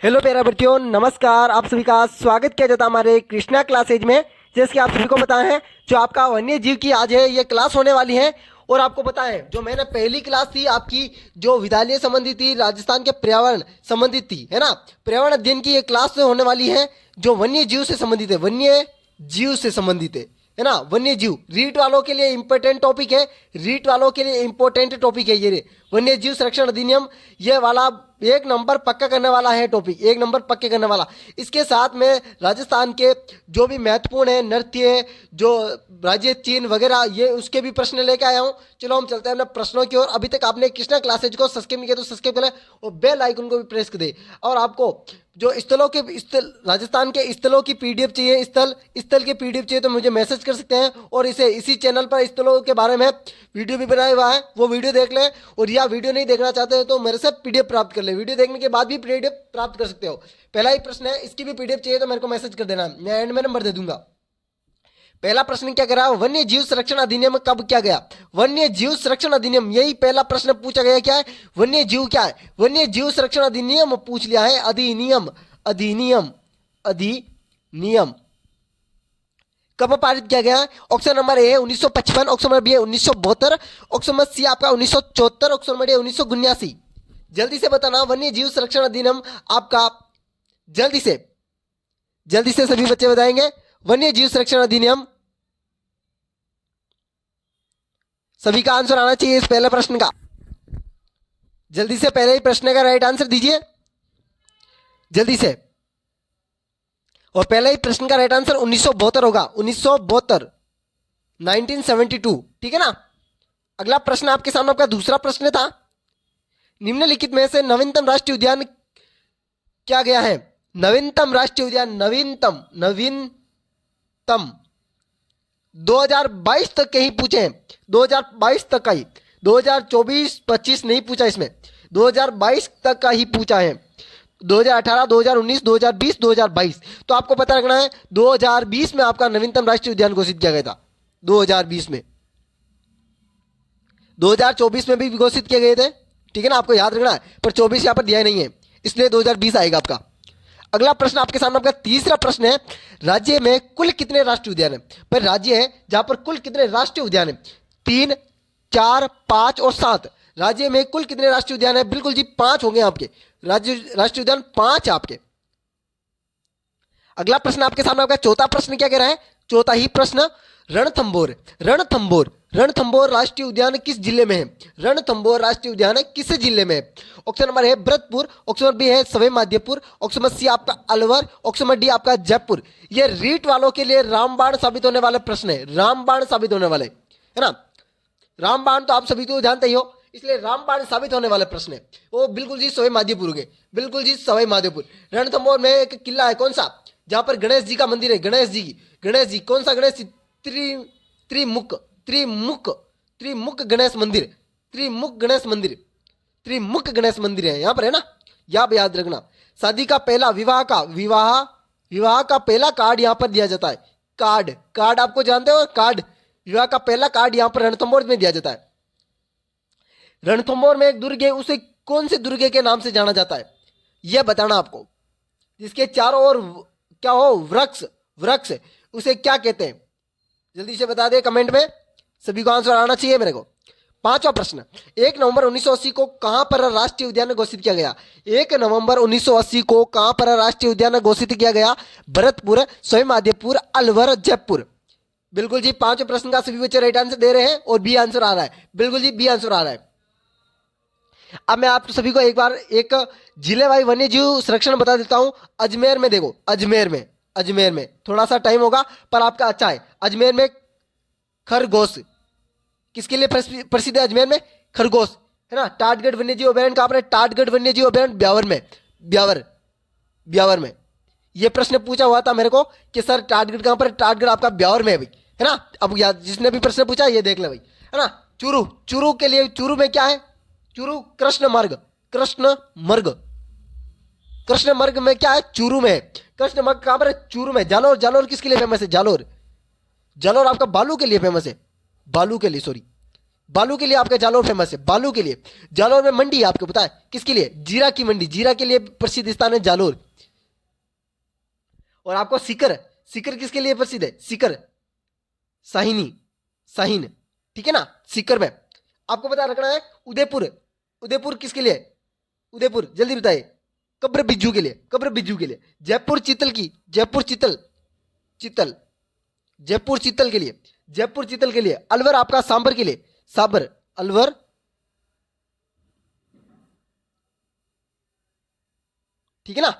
Hello प्यारे बच्चों, नमस्कार। आप सभी का स्वागत किया जाता है हमारे कृष्णा क्लासेज में। जैसे कि आप सभी को पता है, जो आपका वन्य जीव की आज है ये क्लास होने वाली है। और आपको पता है, जो मैंने पहली क्लास थी आपकी, जो विद्यालय संबंधी थी, राजस्थान के पर्यावरण संबंधित थी, है ना। पर्यावरण अध्ययन की ये क्लास होने वाली है जो वन्य जीव से संबंधित है, वन्य जीव से संबंधित है ना। वन्य जीव रीट वालों के लिए इंपॉर्टेंट टॉपिक है, रीट वालों के लिए इंपॉर्टेंट टॉपिक है ये वन्य जीव संरक्षण अधिनियम। ये वाला एक नंबर पक्का करने वाला है टॉपिक, एक नंबर पक्के करने वाला। इसके साथ में राजस्थान के जो भी महत्वपूर्ण है नृत्य, जो राज्य चिन्ह वगैरह, ये उसके भी प्रश्न लेके आया हूँ। चलो हम चलते हैं अपने प्रश्नों की ओर। अभी तक आपने कृष्णा क्लासेज को सब्सक्राइब नहीं किया तो सब्सक्राइब करें और बेल आइकन को भी प्रेस कर दे। और आपको जो स्थलों के राजस्थान के स्थलों की पीडीएफ चाहिए, स्थल के पीडीएफ चाहिए तो मुझे मैसेज कर सकते हैं। और इसी चैनल पर स्थलों के बारे में वीडियो भी बनाया हुआ है, वो वीडियो देख लें। और या वीडियो नहीं देखना चाहते हो तो मेरे से पीडीएफ प्राप्त कर ले, वीडियो देखने के बाद भी पीडीएफ प्राप्त कर सकते हो। पहला ही प्रश्न है, इसकी भी पीडीएफ चाहिए तो मेरे को मैसेज कर देना, मैं एंड में नंबर दे दूंगा। पहला प्रश्न क्या करा, वन्य जीव संरक्षण अधिनियम कब किया गया। वन्य जीव संरक्षण अधिनियम, यही पहला प्रश्न पूछा गया। क्या है वन्य जीव, क्या है वन्य जीव संरक्षण अधिनियम पूछ लिया है। अधिनियम अधिनियम अधिनियम कब पारित किया गया है। Option number A 1955, option number B 1972, option number C आपका 1974, ऑप्शन नंबर डी 1979। जल्दी से बताना वन्य जीव संरक्षण अधिनियम आपका, जल्दी से सभी बच्चे बताएंगे। वन्य जीव संरक्षण अधिनियम, सभी का आंसर आना चाहिए इस पहले प्रश्न का। जल्दी से पहले ही प्रश्न का राइट आंसर दीजिए, जल्दी से। और पहले ही प्रश्न का राइट आंसर 1972 होगा, 1972, 1972, ठीक है ना। अगला प्रश्न आपके सामने आपका दूसरा प्रश्न था, निम्नलिखित में से नवीनतम राष्ट्रीय उद्यान क्या गया है। नवीनतम राष्ट्रीय उद्यान, नवीनतम 2022 तक के ही पूछे हैं, 2022 तक का ही, 2024-25 नहीं पूछा इसमें, 2022 तक का ही पूछा है। 2018, 2019, 2020, 2022, तो आपको पता रखना है 2020 में आपका नवीनतम राष्ट्रीय उद्यान घोषित किया गया था। 2020 में, 2024 में भी घोषित किए गए थे, ठीक है ना, आपको याद रखना है। पर 24 यहां पर दिया नहीं है, इसलिए 2020 आएगा आपका। अगला प्रश्न आपके सामने आपका तीसरा प्रश्न है, राज्य में कुल कितने राष्ट्रीय उद्यान है। पर राज्य है जहां पर कुल कितने राष्ट्रीय उद्यान है, 3, 4, 5 और 7। राज्य में कुल कितने राष्ट्रीय उद्यान है। बिल्कुल जी 5 होंगे आपके राज्य राष्ट्रीय उद्यान, 5 आपके। अगला प्रश्न आपके सामने आपका चौथा प्रश्न क्या कह रहा है, चौथा ही प्रश्न, रणथंभौर, रणथंभौर राष्ट्रीय उद्यान किस जिले में है। रणथंभौर राष्ट्रीय उद्यान किस जिले में है। ऑप्शन नंबर है भरतपुर, ऑप्शन नंबर बी है Sawai Madhopur, option number C आपका अलवर, ऑप्शन नंबर डी आपका जयपुर। ये रीट वालों के लिए रामबाण साबित होने वाले प्रश्न है, रामबाण साबित होने वाले, है ना। रामबाण तो आप सभी तो जानते ही हो, इसलिए रामबाण साबित होने वाले प्रश्न है वो बिल्कुल जी सवाई माधोपुर के, बिल्कुल जी सवाई माधोपुर। रणथंभौर में एक किला है, कौन सा, जहां पर गणेश जी का मंदिर है, गणेश जी कौन सा गणेश जी, त्रिमुख गणेश मंदिर, त्रिमुख गणेश मंदिर है यहाँ पर, है ना। यहाँ याद रखना, शादी का पहला विवाह का पहला कार्ड यहाँ पर दिया जाता है। कार्ड आपको जानते हो, कार्ड, विवाह का पहला कार्ड यहाँ पर रणथंभौर में दिया जाता है। रणथंभौर में एक दुर्ग है, उसे कौन से दुर्ग के नाम से जाना जाता है, यह बताना आपको। जिसके चारों ओर क्या हो, वृक्ष, उसे क्या कहते हैं, जल्दी से बता दे कमेंट में, सभी को आंसर आना चाहिए मेरे को। पांचवा प्रश्न, 1 नवंबर 1980 को कहां पर राष्ट्रीय उद्यान घोषित किया गया। 1 नवंबर 1980 को कहां पर राष्ट्रीय उद्यान घोषित किया गया। भरतपुर, सवाई माधोपुर, अलवर, जयपुर। बिल्कुल जी 5वें प्रश्न का सभी बच्चे राइट आंसर दे रहे हैं और बी आंसर आ रहा है, बिल्कुल जी बी आंसर आ रहा है। अब मैं आप सभी को एक बार एक जिलेवाई वन्य जीव संरक्षण बता देता हूं। अजमेर में देखो, अजमेर में थोड़ा सा टाइम होगा पर आपका अच्छा है। अजमेर में खरगोश किसके लिए प्रसिद्ध है, अजमेर में खरगोश, है ना। टाटगढ़ वन्य जीव अभयारण्य कहां पर है, टाटगढ़ वन्य जीव अभयारण्य ब्यावर में। यह प्रश्न पूछा हुआ था मेरे को कि सर टाटगढ़ कहां पर है, टाटगढ़ आपका ब्यावर में है भाई, है ना। अब याद जिसने भी प्रश्न पूछा ये देख ले भाई, है ना। चूरू के लिए, चूरू में क्या है, चूरू कृष्ण मर्ग में क्या है, चूरू में। कृष्ण मर्ग कहां पर है, चूरू में। जालोर किसके लिए फेमस है, जालोर आपका बालू के लिए फेमस है, बालू के लिए आपका जालोर फेमस है, बालू के लिए। जालोर में मंडी है, आपको पता है किसके लिए? जीरा की मंडी, जीरा के लिए प्रसिद्ध स्थान है जालोर। और आपको सीकर, सीकर किसके लिए प्रसिद्ध है? सीकर, शाहिनी, शाहीन, ठीक है ना। सीकर में आपको पता रखना है। उदयपुर, उदयपुर किसके लिए? उदयपुर जल्दी बताइए। कब्र बिज्जू के लिए, कब्र बिज्जू के लिए। जयपुर चीतल की, जयपुर चीतल, चीतल, जयपुर चीतल के लिए, जयपुर चीतल के लिए। अलवर आपका सांबर के लिए, सांबर, अलवर, ठीक है ना,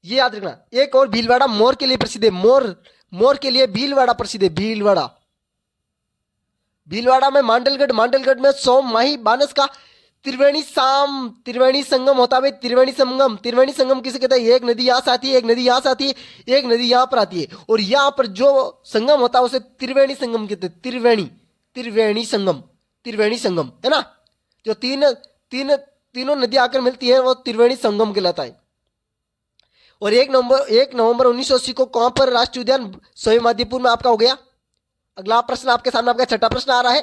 ये याद रखना। एक और भीलवाड़ा मोर के लिए प्रसिद्ध है, मोर, मोर के लिए भीलवाड़ा प्रसिद्ध है, भीलवाड़ा। भीलवाड़ा में मांडलगढ़, मांडलगढ़ में सोम माही बानस का त्रिवेणी संगम होता है। त्रिवेणी संगम, त्रिवेणी संगम किसे कहते हैं? एक नदी यहां से आती है, एक नदी यहां से आती है, एक नदी यहां पर आती है, और यहां पर जो संगम होता है उसे त्रिवेणी संगम कहते हैं। त्रिवेणी, त्रिवेणी संगम, त्रिवेणी संगम, है ना। जो तीनों नदी आकर मिलती है वो त्रिवेणी संगम कहलाता है। और 1 नवंबर 1980 को कहां पर राष्ट्रीय उद्यान सोयमाधीपुर में आपका हो गया? अगला प्रश्न आपके सामने, आपका छठा प्रश्न आ रहा है।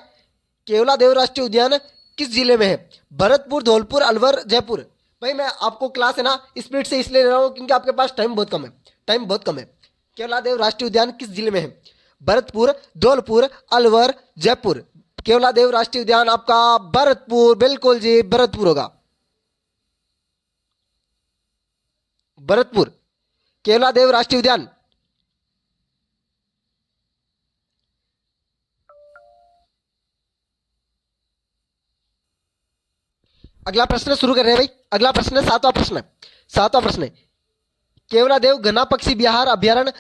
केवलादेव राष्ट्रीय उद्यान किस जिले में है? भरतपुर, धौलपुर, अलवर, जयपुर। भाई मैं आपको क्लास है ना स्पीड से इसलिए ले रहा हूं क्योंकि आपके पास टाइम बहुत कम है, टाइम बहुत कम है। केवलादेव राष्ट्रीय उद्यान किस जिले में है? भरतपुर, धौलपुर, अलवर, जयपुर। केवलादेव राष्ट्रीय उद्यान आपका भरतपुर, बिल्कुल जी, भरतपुर होगा, भरतपुर, केवलादेव राष्ट्रीय उद्यान। अगला प्रश्न शुरू कर रहे हैं भाई। अगला प्रश्न है सातवां प्रश्न, सातवां प्रश्न है। केवलादेव घना पक्षी विहार अभ्यारण्य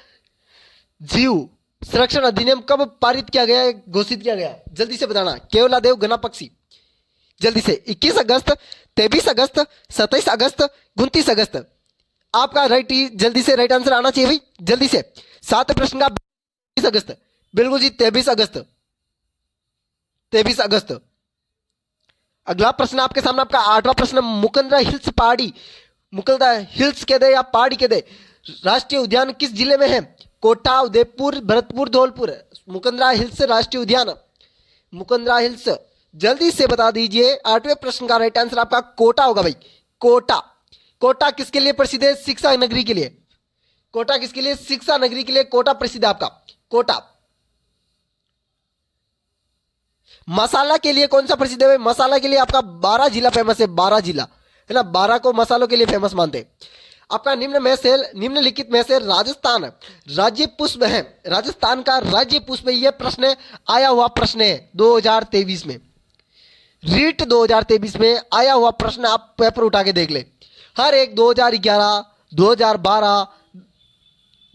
जीव संरक्षण अधिनियम कब पारित किया गया है, घोषित किया गया? जल्दी से बताना। केवलादेव घना पक्षी, जल्दी से। 21 अगस्त, 23 अगस्त, 27 अगस्त, 29 अगस्त। आपका राइट, जल्दी से राइट आंसर आना चाहिए भाई, जल्दी से। सातवें प्रश्न का 23 अगस्त, बिल्कुल जी, 23 अगस्त, 23 अगस्त। अगला प्रश्न आपके सामने, आपका आठवां प्रश्न। मुकंदरा हिल्स पहाड़ी, मुकंदरा हिल्स कह दे या पहाड़ी कह दे, राष्ट्रीय उद्यान किस जिले में है? कोटा, उदयपुर, भरतपुर, धौलपुर। मुकंदरा हिल्स राष्ट्रीय उद्यान, मुकंदरा हिल्स, जल्दी से बता दीजिए। आठवें प्रश्न का राइट आंसर आपका कोटा होगा भाई, कोटा। कोटा किसके लिए प्रसिद्ध है? शिक्षा नगरी के लिए। कोटा किसके लिए? शिक्षा नगरी के लिए कोटा प्रसिद्ध है आपका, कोटा। मसाला के लिए कौन सा प्रसिद्ध है? मसाला के लिए आपका 12 जिला फेमस है, 12 जिला, है ना। 12 को मसालों के लिए फेमस मानते हैं। आपका निम्नलिखित में से राजस्थान राज्य पुष्प है, राजस्थान का राज्य पुष्प, यह प्रश्न आया हुआ प्रश्न है 2023 में, रीट 2023 में आया हुआ प्रश्न। आप पेपर उठा के देख ले, हर एक 2011, 2012,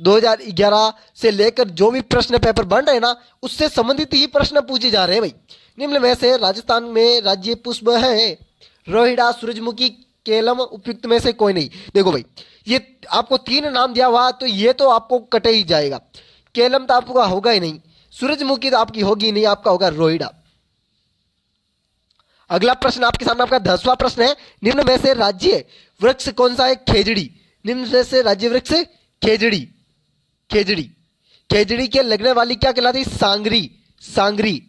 2011 से लेकर जो भी प्रश्न पेपर बन रहे हैं ना, उससे संबंधित ही प्रश्न पूछे जा रहे हैं भाई। निम्न में से राजस्थान में राज्य पुष्प है रोहिड़ा, सूरजमुखी, केलम, उपयुक्त में से कोई नहीं। देखो भाई, ये आपको 3 नाम दिया हुआ, तो ये तो आपको कटे ही जाएगा। केलम तो आपका होगा ही नहीं, सूरजमुखी तो आपकी होगी नहीं, आपका होगा रोहिड़ा। अगला प्रश्न आपके सामने, आपका 10वां प्रश्न है। निम्न में से राज्य वृक्ष कौन सा है? खेजड़ी। निम्न में से राज्य वृक्ष खेजड़ी, खेजड़ी। खेजड़ी के लगने वाली क्या कहलाती? सांगरी, सांगरी,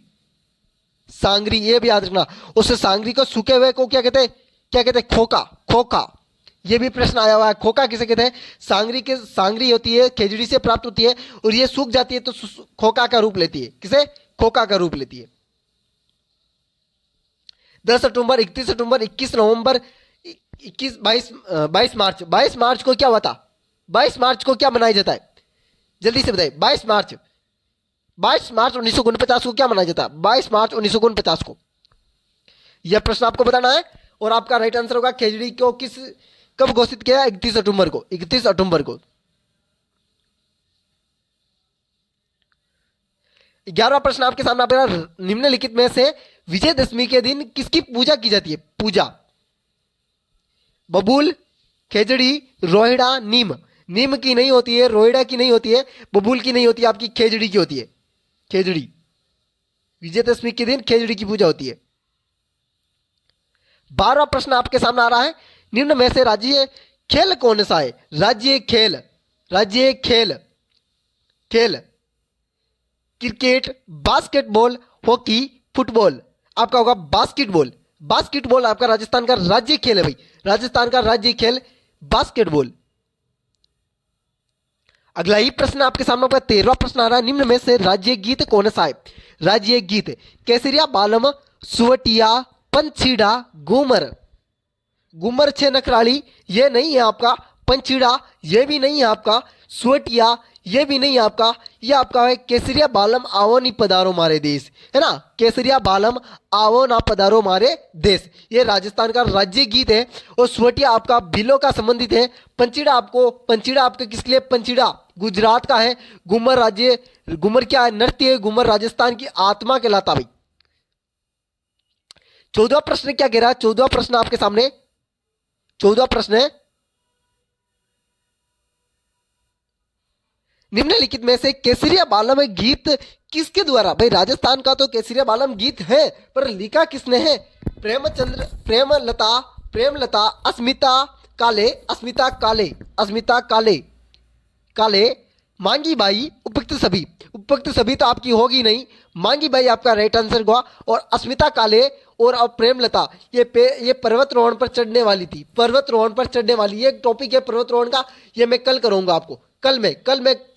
सांगरी, ये भी याद रखना। उस सांगरी को सूखे हुए को क्या कहते हैं? क्या कहते हैं? खोखा, खोखा। ये भी प्रश्न आया हुआ है, खोखा किसे कहते हैं? सांगरी होती है, खेजड़ी से प्राप्त होती है, और ये सूख जाती है तो खोखा का रूप लेती है। किसे? खोखा का रूप लेती है। 10 अक्टूबर, 31 अक्टूबर, 21 नवंबर, 22 मार्च। 22 मार्च को क्या हुआ था? 22 मार्च को क्या मनाया जाता है? जल्दी से बताइए। 22 मार्च, 22 मार्च 1949 को क्या मनाया जाता है? 22 मार्च 1949 को। यह प्रश्न आपको बताना है। और आपका राइट आंसर होगा खेजड़ी को कब घोषित किया? 31 अक्टूबर को, 31 अक्टूबर को। 11वां प्रश्न आपके सामने आप, निम्नलिखित में से विजयदशमी के दिन किसकी पूजा की जाती है? पूजा, बबूल, खेजड़ी, रोहिड़ा, नीम। नीम की नहीं होती है, रोहिड़ा की नहीं होती है, बबूल की नहीं होती है, आपकी खेजड़ी की होती है, खेजड़ी। विजयदशमी के दिन खेजड़ी की पूजा होती है। 12वां प्रश्न आपके सामने आ रहा है। निम्न में से राज्य खेल कौन सा है? राज्य खेल, राज्य खेल, खेल क्रिकेट, बास्केटबॉल, हॉकी, फुटबॉल। आपका होगा बास्केटबॉल। बास्केटबॉल आपका राजस्थान का राज्य खेल है भाई, राजस्थान का राज्य खेल बास्केटबॉल। अगला ही प्रश्न आपके सामने आपका 13वां प्रश्न आ रहा है, निम्न में से राज्य गीत कौन सा है? राज्य गीत केसरिया बालम, सुवटिया, पंछीड़ा, घूमर। घूमर छे नखराली ये नहीं है आपका, पंछीड़ा ये भी नहीं है आपका, सुवटिया ये भी नहीं है आपका, ये आपका है केसरिया बालम आवो नी पधारो मारे देश, है ना। केसरिया बालम आवो ना पधारो मारे देश, ये राजस्थान का राज्य गीत है। और सुवटिया आपका बिलो का संबंधित है। पंछीड़ा आपके किसके लिए? पंछीड़ा गुजरात का है। घूमर राज्य, घूमर क्या है? नृत्य है। घूमर राजस्थान की आत्मा कहलाता भाई। 14वां प्रश्न क्या कह रहा है? 14वां प्रश्न आपके सामने, 14वां प्रश्न है, निम्नलिखित में से केसरिया बालम गीत किसके द्वारा? भाई राजस्थान का तो केसरिया बालम गीत है, पर लिखा किसने है? प्रेमलता, अस्मिता काले, मांगी बाई, उपयुक्त सभी तो आपकी होगी नहीं। मांगी बाई आपका राइट आंसर हुआ। और अस्मिता काले और अब प्रेमलता ये पर्वतरोहण पर चढ़ने वाली थी, पर्वतरोहण पर चढ़ने वाली। ये टॉपिक है पर्वतरोहण का, ये मैं कल करूंगा आपको, कल मैं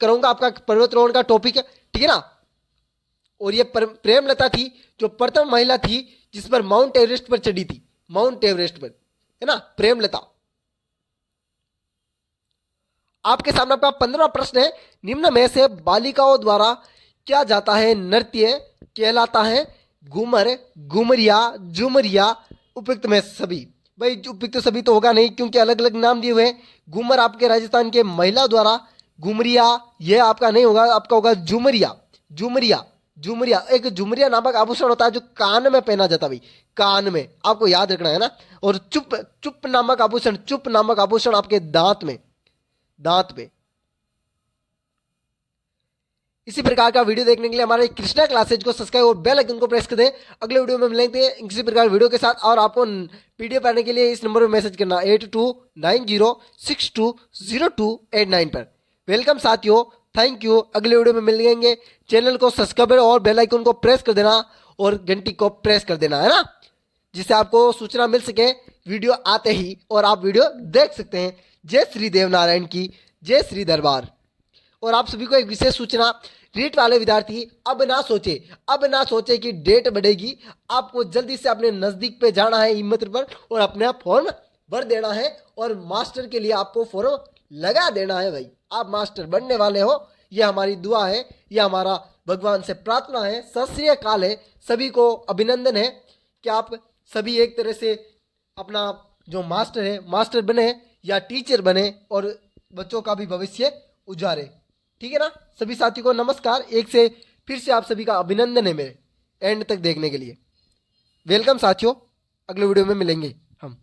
करूंगा आपका पर्वतरोहण का टॉपिक है, ठीक है ना। और ये प्रेमलता थी जो प्रथम महिला थी जिस पर माउंट एवरेस्ट पर चढ़ी थी, माउंट एवरेस्ट पर, है ना, प्रेमलता। आपके सामने आपका 15वां प्रश्न है, निम्न में से बालिकाओं द्वारा क्या जाता है नृत्य कहलाता है? घूमर, घुमरिया, झुमरिया, उपयुक्त में सभी। भाई उपयुक्त सभी तो होगा नहीं क्योंकि अलग अलग नाम दिए हुए हैं। घूमर आपके राजस्थान के महिला द्वारा, घुमरिया ये आपका नहीं होगा, आपका होगा झुमरिया। झुमरिया एक झुमरिया नामक आभूषण होता है जो कान में पहना जाता है भाई, कान में, आपको याद रखना है ना। और चुप नामक आभूषण आपके दांत में। इसी प्रकार का वीडियो देखने के लिए हमारे कृष्णा क्लासेज को सब्सक्राइब और बेल आइकन को प्रेस कर दें। अगले वीडियो में मिलेंगे इसी प्रकार वीडियो के साथ। और आपको पीडीएफ पाने के लिए इस नंबर पर मैसेज करना 8290620289 पर। वेलकम साथियों, थैंक यू। अगले वीडियो में मिलेंगे। चैनल को सब्सक्राइब और बेल आइकन को प्रेस कर देना और घंटी को प्रेस कर देना, है ना, जिससे आपको सूचना मिल सके वीडियो आते ही और आप वीडियो देख सकते हैं। जय श्री देवनारायण की जय श्री दरबार। और आप सभी को एक विशेष सूचना, रीट वाले विद्यार्थी अब ना सोचे कि डेट बढ़ेगी। आपको जल्दी से अपने नजदीक पे जाना है हिम्मत पर और अपना फॉर्म भर देना है और मास्टर के लिए आपको फॉर्म लगा देना है भाई। आप मास्टर बनने वाले हो, यह हमारी दुआ है, यह हमारा भगवान से प्रार्थना है, सत श्री अकाल है। सभी को अभिनंदन है कि आप सभी एक तरह से अपना जो मास्टर है, मास्टर बने या टीचर बने और बच्चों का भी भविष्य उजारे, ठीक है ना। सभी साथियों को नमस्कार, एक से फिर से आप सभी का अभिनंदन है मेरे एंड तक देखने के लिए। वेलकम साथियों, अगले वीडियो में मिलेंगे हम।